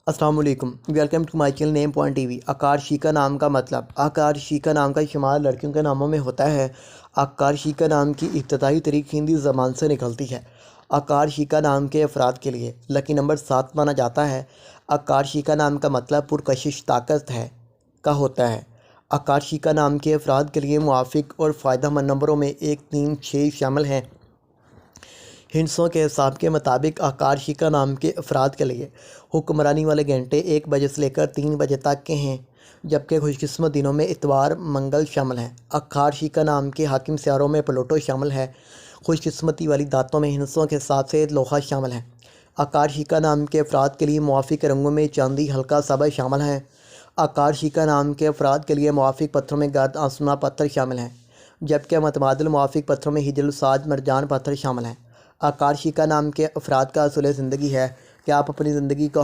अस्सलाम वालेकुम, welcome to my channel name point TV. आकार शीका नाम का मतलब आकार शीका नाम का इस्तेमाल लड़कियों के नामों में होता है। आकार शीका नाम की इब्तदाई तारीख हिंदी ज़बान से निकलती है। आकार शीका नाम के अफराद के लिए लकी नंबर 7 माना जाता है। आकार शीका नाम का मतलब पुरकशिश ताकत है का होता है। आकार शीका नाम के अफराद के लिए मुआफ़िक और फ़ायदेमंद नंबरों में 1, 3, 6 शामिल हैं। हिंसों के हिसाब के मुताबिक आकार शीका नाम के अफराद के लिए हुक्मरानी वाले घंटे 1 बजे से लेकर 3 बजे तक के हैं, जबकि खुशकिस्मत दिनों में इतवार मंगल शामिल हैं। आकार शीका नाम के हाकिम सियारों में प्लूटो शामिल है। खुशकिस्मती वाली दातों में हिंसों के साथ से लोहा शामिल है। आकार शीका नाम के अफराद के लिए मुआफ़िक रंगों में चांदी हल्का सबज शामिल है। आकार शीका नाम के अफराद के लिए मुआफ़िक पत्थरों में गर्द आसमां पत्थर शामिल हैं, जबकि मतबादल मुआफ़िक पत्थरों में हिजल साज मरजान पत्थर शामिल हैं। आकार शीका नाम के अफराद का असूल ज़िंदगी है कि आप अपनी ज़िंदगी को